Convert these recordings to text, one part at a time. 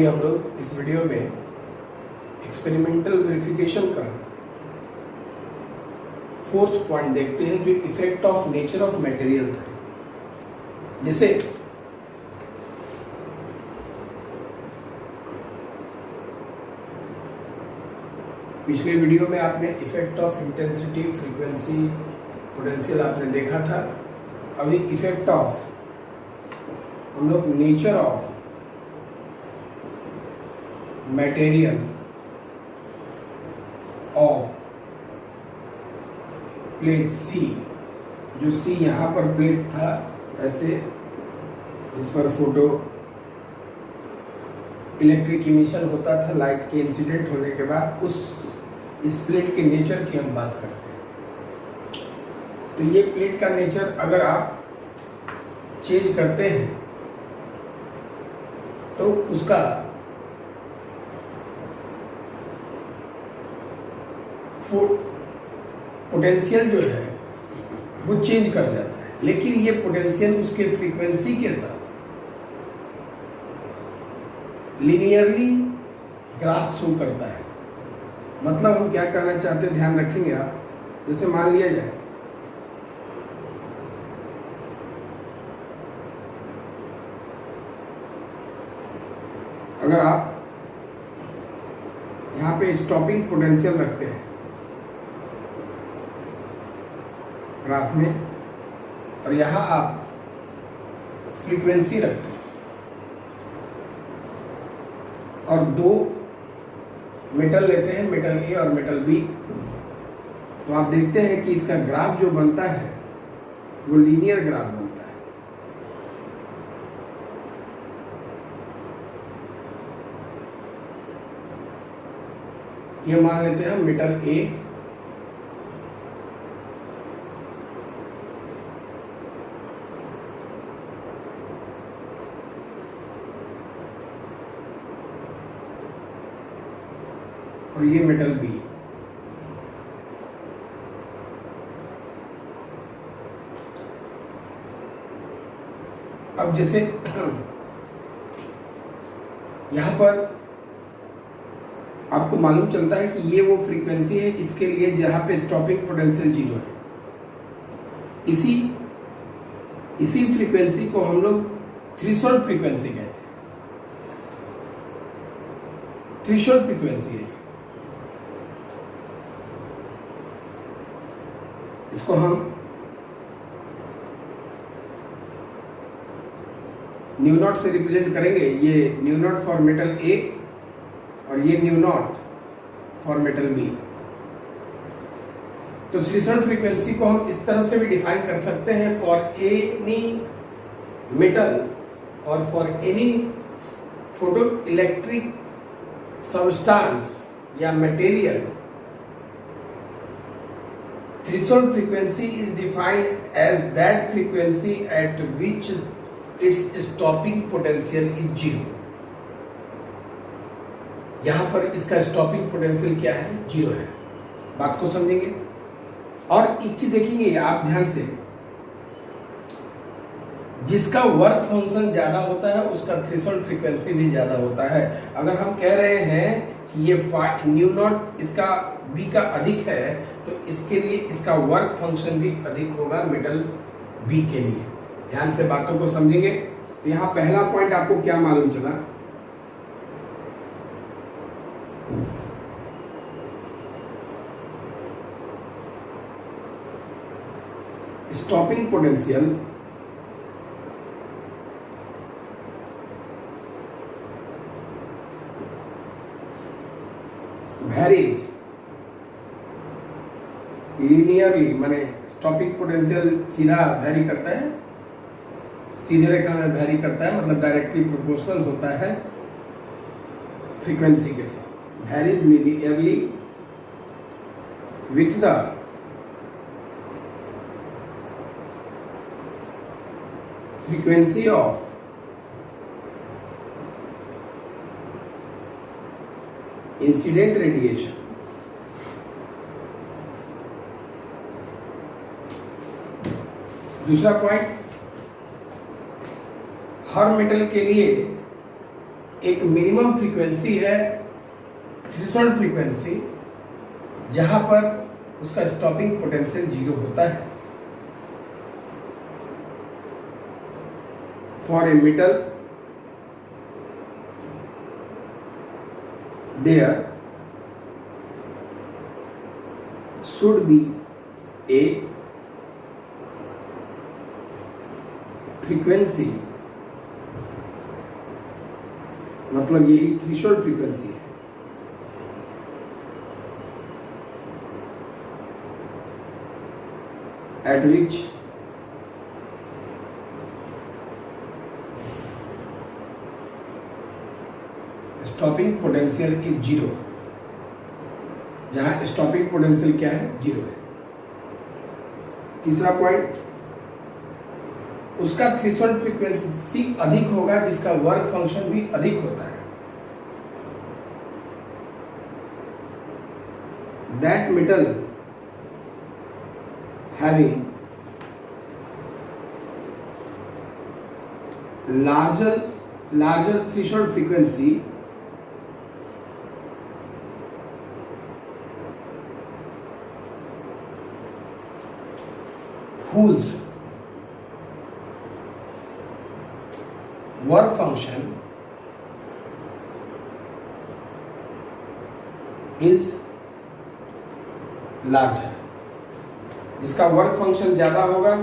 अभी हम लोग इस वीडियो में एक्सपेरिमेंटल वेरिफिकेशन का फोर्थ पॉइंट देखते हैं, जो effect of nature of material था। जैसे पिछले वीडियो में आपने effect of intensity, frequency, potential आपने देखा था। अभी इफेक्ट ऑफ हम लोग nature of material of plate C, जो सी यहाँ पर प्लेट था ऐसे, इस पर फोटो इलेक्ट्रिक इमिशन होता था लाइट के इंसिडेंट होने के बाद, इस प्लेट के नेचर की हम बात करते हैं। तो ये प्लेट का नेचर अगर आप चेंज करते हैं तो उसका पोटेंशियल जो है वो चेंज कर जाता है, लेकिन ये पोटेंशियल उसके फ्रीक्वेंसी के साथ लिनियरली ग्राफ शो करता है। मतलब हम क्या करना चाहते हैं, ध्यान रखेंगे आप। जैसे मान लिया जाए अगर आप यहाँ पे स्टॉपिंग पोटेंशियल रखते हैं ग्राफ में, और यहाँ आप फ्रीक्वेंसी रखते हैं, और दो मेटल लेते हैं, मेटल ए और मेटल बी, तो आप देखते हैं कि इसका ग्राफ जो बनता है वो लीनियर ग्राफ बनता है। ये मान लेते हैं मेटल ए, और ये मेटल बी। अब जैसे यहां पर आपको मालूम चलता है कि ये वो फ्रीक्वेंसी है इसके लिए जहां पे स्टॉपिंग पोटेंशियल 0 है। इसी फ्रीक्वेंसी को हम लोग थ्रेशोल्ड फ्रीक्वेंसी कहते हैं। थ्रेशोल्ड फ्रीक्वेंसी है, इसको हम न्यू नॉट से रिप्रेजेंट करेंगे। ये nu naught for metal A और ये nu naught for metal B. तो थ्रेशोल्ड फ्रीक्वेंसी को हम इस तरह से भी डिफाइन कर सकते हैं, फॉर एनी मेटल और for any photo electric substance या material, threshold frequency is defined as that frequency at which its stopping potential is 0। यहां पर इसका स्टॉपिंग पोटेंशियल क्या है, 0 है। बात को समझेंगे और एक चीज देखेंगे आप ध्यान से, जिसका वर्क फंक्शन ज्यादा होता है उसका थ्रेशोल्ड फ्रीक्वेंसी भी ज्यादा होता है। अगर हम कह रहे हैं कि ये न्यू नॉट इसका बी का अधिक है, तो इसके लिए इसका वर्क फंक्शन भी अधिक होगा मेटल बी के लिए। ध्यान से बातों को समझेंगे। तो यहां पहला पॉइंट आपको क्या मालूम चला, स्टॉपिंग पोटेंशियल वैरीज लीनियरली, माने स्टॉपिंग पोटेंशियल सीधा वैरी करता है, सीधे रेखा में वैरी करता है, मतलब डायरेक्टली प्रोपोर्शनल होता है फ्रीक्वेंसी के साथ। Varies linearly with the frequency of incident radiation. दूसरा पॉइंट, हर मेटल के लिए एक मिनिमम फ्रीक्वेंसी है, थ्रेशोल्ड फ्रीक्वेंसी, जहां पर उसका स्टॉपिंग पोटेंशियल 0 होता है। For a metal there should be a frequency, मतलब यही थ्रेशोल्ड फ्रीक्वेंसी है, at which stopping potential is 0, जहां स्टॉपिंग पोटेंशियल क्या है, 0 है। तीसरा पॉइंट, उसका थ्रेशोल्ड फ्रीक्वेंसी अधिक होगा जिसका वर्क फंक्शन भी अधिक होता है। That metal having larger threshold frequency whose work function is larger, जिसका वर्क फंक्शन ज्यादा होगा,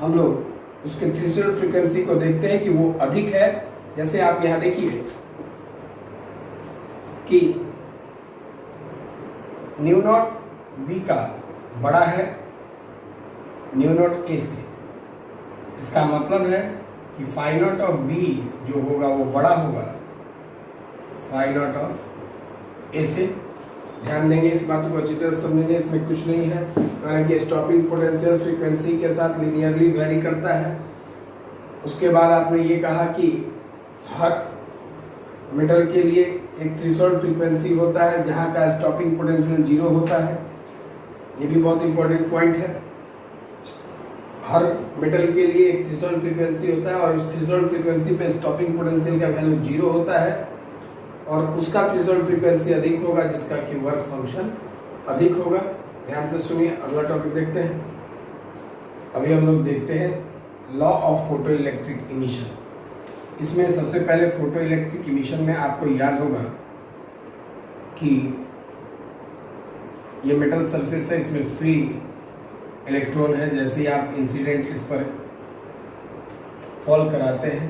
हम लोग उसके थ्रेशोल्ड फ्रीक्वेंसी को देखते हैं कि वो अधिक है। जैसे आप यहां देखिए कि न्यू नॉट बी का बड़ा है न्यू नॉट ए से, इसका मतलब है कि फाई नॉट ऑफ बी जो होगा वो बड़ा होगा फाई नॉट ऑफ ए से। ध्यान देंगे, इस बात को अच्छी तरह समझेंगे, इसमें कुछ नहीं है, हालांकि स्टॉपिंग पोटेंशियल फ्रीक्वेंसी के साथ लीनियरली वेरी करता है। उसके बाद आपने ये कहा कि हर मेटल के लिए एक थ्रेशोल्ड फ्रीक्वेंसी होता है जहां का स्टॉपिंग पोटेंशियल 0 होता है। ये भी बहुत इंपॉर्टेंट पॉइंट है। हर मेटल के लिए एक थ्रेशोल्ड फ्रीक्वेंसी होता है और उस थ्रेशोल्ड फ्रीक्वेंसी पे स्टॉपिंग पोटेंशियल का वैल्यू 0 होता है और उसका थ्रेशोल्ड फ्रीक्वेंसी अधिक होगा जिसका कि वर्क फंक्शन अधिक होगा। ध्यान से सुनिए, अगला टॉपिक देखते हैं। अभी हम लोग देखते हैं law of photo electric emission. इसमें सबसे पहले फोटो इलेक्ट्रिक इमिशन में आपको याद होगा कि ये मेटल सरफेस है, इसमें फ्री इलेक्ट्रॉन है। जैसे ही आप इंसिडेंट इस पर फॉल कराते हैं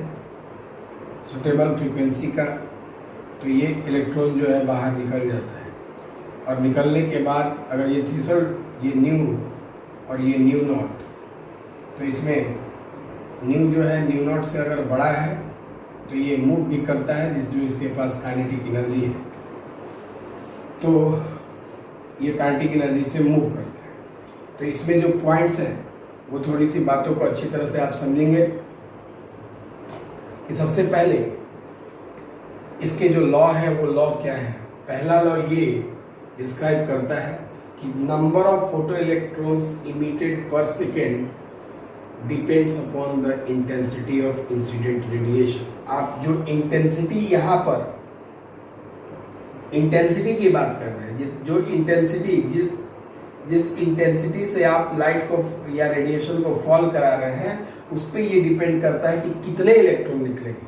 सुटेबल फ्रीक्वेंसी का, तो ये इलेक्ट्रॉन जो है बाहर निकल जाता है और निकलने के बाद अगर ये थ्रेशोल्ड ये न्यू और ये न्यू नॉट, तो इसमें न्यू जो है न्यू नॉट से अगर बड़ा है तो ये मूव भी करता है जो इसके पास काइनेटिक एनर्जी है, तो ये काइनेटिक एनर्जी से मूव करता है। तो इसमें जो पॉइंट्स हैं वो थोड़ी सी बातों को अच्छी तरह से आप समझेंगे कि सबसे पहले इसके जो लॉ है वो लॉ क्या है। पहला लॉ ये डिस्क्राइब करता है कि number of photo electrons emitted per second depends upon the intensity of incident radiation. आप जो इंटेंसिटी यहाँ पर इंटेंसिटी की बात कर रहे हैं, जो इंटेंसिटी जिस इंटेंसिटी से आप लाइट को या रेडिएशन को फॉल करा रहे हैं उस पर ये डिपेंड करता है कि कितने इलेक्ट्रॉन निकलेंगे।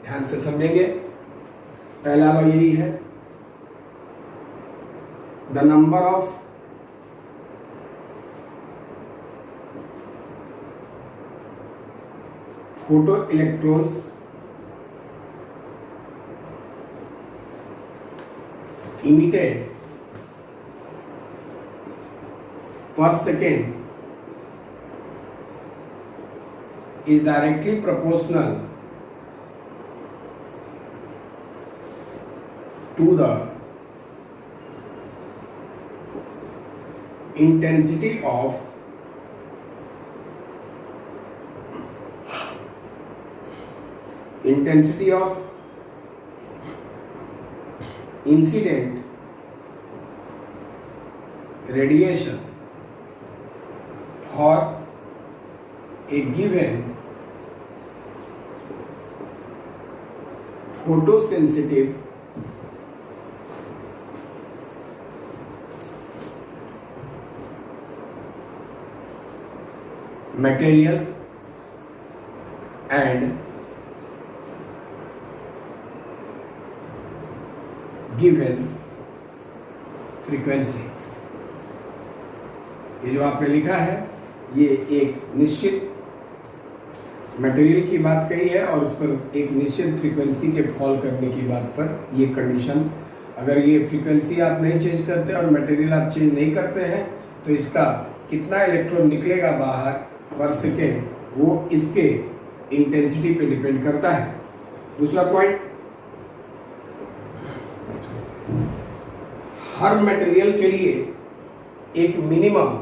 ध्यान से समझेंगे, पहला लॉ यही है, the number of photo electrons emitted per second is directly proportional to the intensity of incident radiation for a given photo sensitive material and given frequency। ये जो आपने लिखा है ये एक निश्चित मटेरियल की बात कही है और उस पर एक निश्चित फ्रीक्वेंसी के फॉल करने की बात पर ये कंडीशन, अगर ये फ्रीक्वेंसी आप नहीं चेंज करते और मटेरियल आप चेंज नहीं करते हैं तो इसका कितना इलेक्ट्रॉन निकलेगा बाहर पर सेकेंड वो इसके इंटेंसिटी पे डिपेंड करता है। दूसरा पॉइंट, हर मटेरियल के लिए एक मिनिमम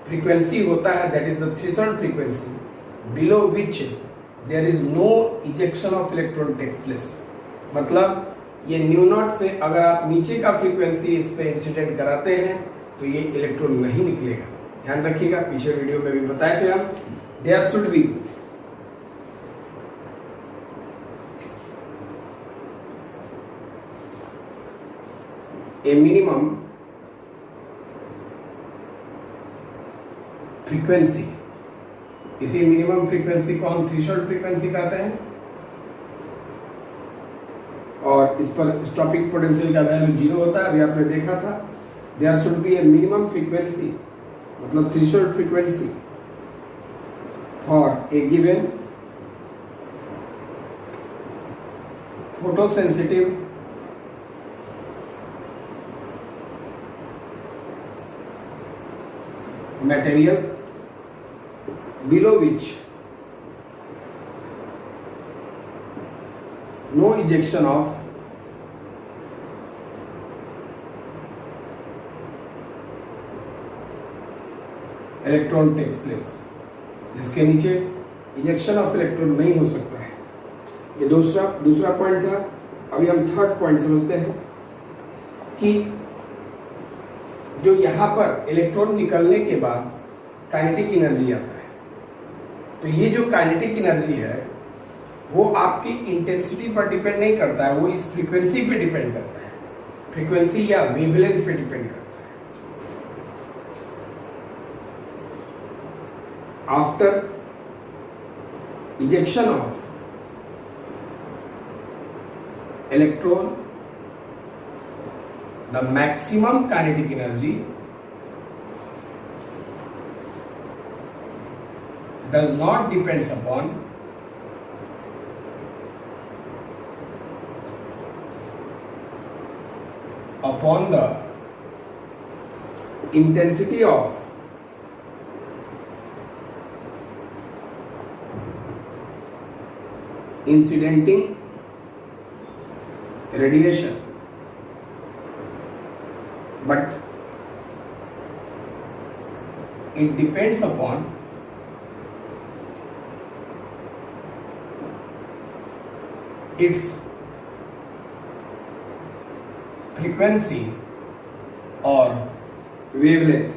फ्रीक्वेंसी होता है, that is the threshold frequency below which there is no ejection of electron takes place. मतलब ये न्यू नॉट से अगर आप नीचे का फ्रीक्वेंसी इस पे इंसिडेंट कराते हैं तो ये इलेक्ट्रॉन नहीं निकलेगा। ध्यान रखिएगा, पीछे वीडियो में भी बताए थे हम, there should be a minimum frequency. इसी मिनिमम फ्रीक्वेंसी को हम थ्रेशोल्ड फ्रीक्वेंसी कहते हैं और इस पर स्टॉपिंग पोटेंशियल का वैल्यू 0 होता है। अभी आपने देखा था, there should be a minimum frequency मतलब threshold frequency for a given photosensitive material below which no ejection of electron takes place, जिसके नीचे इजेक्शन ऑफ इलेक्ट्रॉन नहीं हो सकता है। ये दूसरा पॉइंट था। अभी हम थर्ड पॉइंट समझते हैं कि जो यहां पर इलेक्ट्रॉन निकलने के बाद काइनेटिक एनर्जी आता है, तो ये जो काइनेटिक एनर्जी है वो आपकी इंटेंसिटी पर डिपेंड नहीं करता है, वो इस फ्रीक्वेंसी पे डिपेंड करता है, फ्रीक्वेंसी या वेवलेंथ पे डिपेंड करता है। After ejection of electron the maximum kinetic energy does not depends upon the intensity of incidenting radiation, but it depends upon its frequency or wavelength।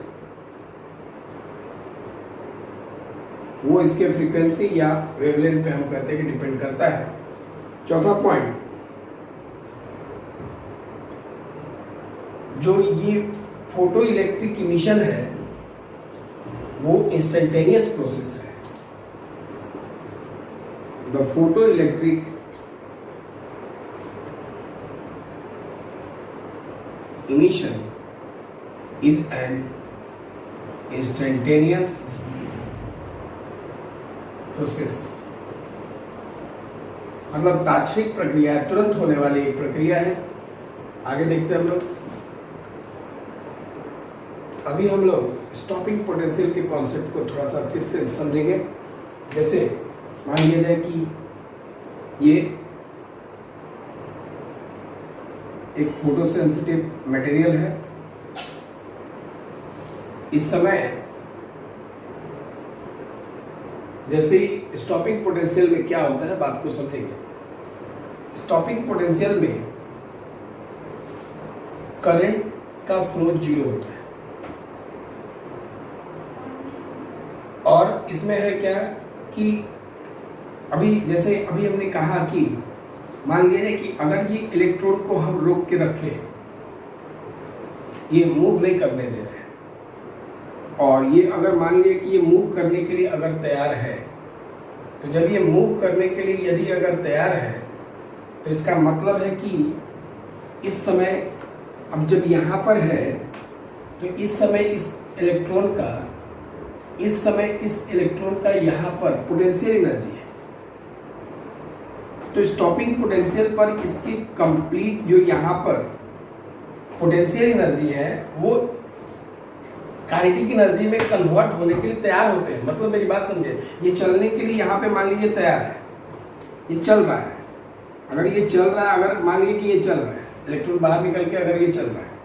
वो इसके फ्रीक्वेंसी या वेवलेंथ पे हम कहते हैं कि डिपेंड करता है। चौथा पॉइंट, जो ये फोटो इलेक्ट्रिक इमिशन है वो इंस्टेंटेनियस प्रोसेस है। The photo electric emission is an instantaneous process, मतलब तात्क्षणिक प्रक्रिया है, तुरंत होने वाली एक प्रक्रिया है। आगे देखते हैं हम लोग। अभी हम लोग स्टॉपिंग पोटेंशियल के कॉन्सेप्ट को थोड़ा सा फिर से समझेंगे। जैसे मान लिया जाए कि ये एक फोटो सेंसिटिव मटेरियल है। इस समय जैसे ही स्टॉपिंग पोटेंशियल में क्या होता है बात को समझेंगे। स्टॉपिंग पोटेंशियल में करंट का फ्लो 0 होता है और इसमें है क्या कि अभी हमने कहा कि मान लीजिए कि अगर ये इलेक्ट्रॉन को हम रोक के रखे, ये मूव नहीं करने दे रहे हैं, और ये अगर मान लीजिए कि ये मूव करने के लिए अगर तैयार है, तो जब ये मूव करने के लिए यदि अगर तैयार है तो इसका मतलब है कि इस समय, अब जब यहाँ पर है तो इस समय इस इलेक्ट्रॉन का, इस समय इस इलेक्ट्रॉन का यहाँ पर पोटेंशियल एनर्जी है, तो स्टॉपिंग पोटेंशियल पर इसकी कंप्लीट जो यहाँ पर पोटेंशियल एनर्जी है वो काइनेटिक एनर्जी में कन्वर्ट होने के लिए तैयार होते हैं। मतलब मेरी बात समझे, ये चलने के लिए यहाँ पे मान लीजिए तैयार है, ये चल रहा है, अगर ये चल रहा है, अगर मान लीजिए कि ये चल रहा है, इलेक्ट्रॉन बाहर निकल के अगर ये चल रहा है,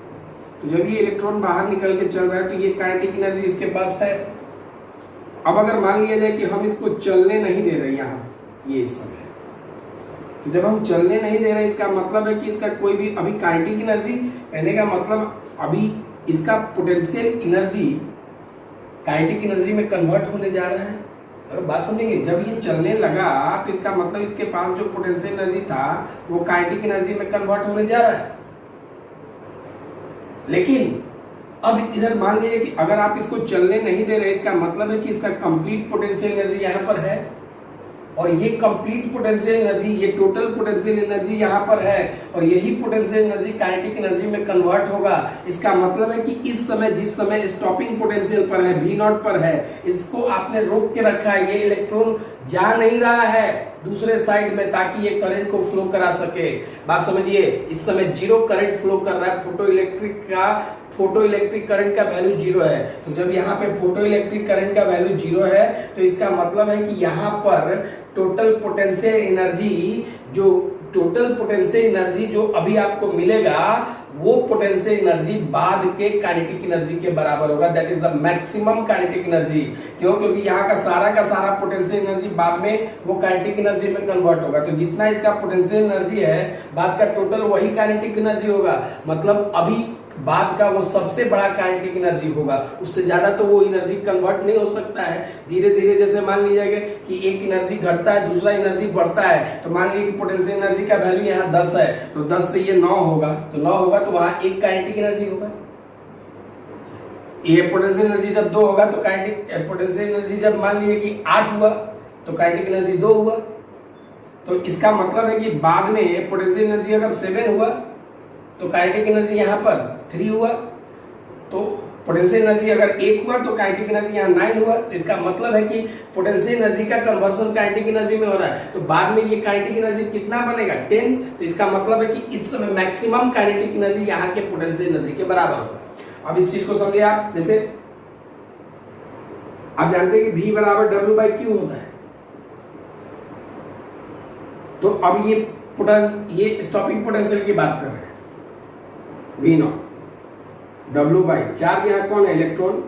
तो जब ये इलेक्ट्रॉन बाहर निकल के चल रहा है तो ये काइनेटिक एनर्जी इसके पास है। अब अगर मान लिया जाए कि हम इसको चलने नहीं दे रहे यहाँ, ये इस समय, तो जब हम चलने नहीं दे रहे इसका मतलब है कि इसका कोई भी अभी काइनेटिक एनर्जी, कहने का मतलब अभी इसका पोटेंशियल एनर्जी काइनेटिक एनर्जी में कन्वर्ट होने जा रहा है। तो बात समझेंगे, जब ये चलने लगा तो इसका मतलब इसके पास जो पोटेंशियल एनर्जी था वो काइनेटिक एनर्जी में कन्वर्ट होने जा रहा है। लेकिन अब इधर मान लीजिए कि अगर आप इसको चलने नहीं दे रहे, इसका मतलब है कि इसका कंप्लीट पोटेंशियल एनर्जी यहाँ पर है, और ये कंप्लीट पोटेंशियल एनर्जी, ये टोटल पोटेंशियल एनर्जी यहाँ पर है, और यही पोटेंशियल एनर्जी काइनेटिक एनर्जी में कन्वर्ट होगा। इसका मतलब है कि इस समय, जिस समय स्टॉपिंग पोटेंशियल पर है, V0 पर है, इसको आपने रोक के रखा है, ये इलेक्ट्रॉन जा नहीं रहा है दूसरे साइड में ताकि ये करंट को फ्लो करा सके। बात समझिए, इस समय जीरो करंट फ्लो कर रहा है, फोटो इलेक्ट्रिक करंट का वैल्यू जीरो है। तो जब यहाँ पे फोटो इलेक्ट्रिक करंट का वैल्यू जीरो है तो इसका मतलब है कि यहाँ पर टोटल पोटेंशियल एनर्जी जो अभी आपको मिलेगा वो पोटेंशियल एनर्जी बाद के काइनेटिक एनर्जी के बराबर होगा। That is the maximum kinetic energy. क्यों? क्योंकि यहाँ का सारा पोटेंशियल एनर्जी बाद में वो काइनेटिक एनर्जी में कन्वर्ट होगा। तो जितना इसका पोटेंशियल एनर्जी है बाद का टोटल वही काइनेटिक एनर्जी होगा। मतलब अभी बाद का वो सबसे बड़ा काइनेटिक एनर्जी होगा, उससे ज्यादा तो वो एनर्जी कन्वर्ट नहीं हो सकता है। धीरे धीरे जैसे मान लीजिएगा कि एक एनर्जी घटता है दूसरा एनर्जी बढ़ता है, तो मान लीजिए कि पोटेंशियल एनर्जी का वैल्यू यहाँ 10 है, तो 10 से ये 9 होगा, तो 9 होगा तो वहां एक काइनेटिक एनर्जी होगा। ये पोटेंशियल एनर्जी जब 2 होगा तो काइनेटिक पोटेंशियल एनर्जी जब मान लीजिए कि 8 हुआ तो काइनेटिक एनर्जी 2 हुआ। तो इसका मतलब है कि बाद में पोटेंशियल एनर्जी अगर 7 हुआ तो काइनेटिक एनर्जी यहाँ पर 3 हुआ। तो पोटेंशियल एनर्जी अगर 1 हुआ तो काइनेटिक एनर्जी यहाँ 9 हुआ। तो इसका मतलब है कि पोटेंशियल एनर्जी का कन्वर्सन काइनेटिक एनर्जी में हो रहा है। तो बाद में ये काइनेटिक एनर्जी कितना बनेगा? 10। तो इसका मतलब है कि इस समय मैक्सिमम काइनेटिक एनर्जी यहाँ के पोटेंशियल एनर्जी के बराबर होगा। अब इस चीज को समझिए आप। जैसे आप जानते हैं कि V बराबर W/Q होता है। तो अब ये स्टॉपिंग पोटेंशियल की बात कर रहे हैं, V0 W बाई चार्ज यहाँ कौन है? इलेक्ट्रॉन।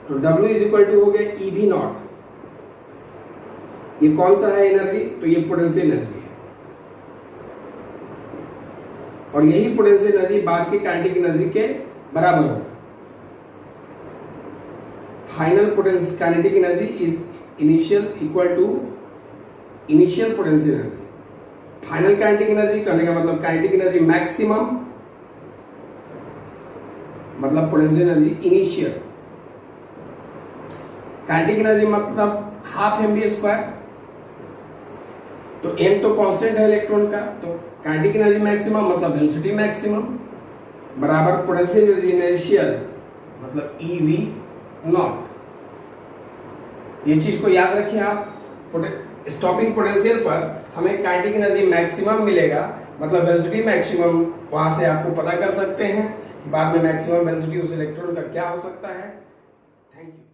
तो W इज इक्वल टू हो गया EV0। ये कौन सा है एनर्जी? तो ये पोटेंशियल एनर्जी है, और यही पोटेंशियल एनर्जी बाद के काइनेटिक एनर्जी के बराबर होगा। Final potential kinetic energy is initial equal to initial potential energy. Final kinetic energy कहने का मतलब काइनेटिक एनर्जी मैक्सिमम मतलब potential energy initial. Kinetic energy मतलब हाफ mv²। तो m तो कांस्टेंट है इलेक्ट्रॉन का, तो काइनेटिक एनर्जी मैक्सिमम मतलब वेलोसिटी मैक्सिमम बराबर पोटेंशियल एनर्जी इनिशियल मतलब EV0। ये चीज को याद रखिए आप। स्टॉपिंग पोटेंशियल पर हमें काइनेटिक एनर्जी मैक्सिमम मिलेगा, मतलब वेलोसिटी मैक्सिमम। वहां से आपको पता कर सकते हैं बाद में मैक्सिमम वेलोसिटी उस इलेक्ट्रॉन का क्या हो सकता है। Thank you.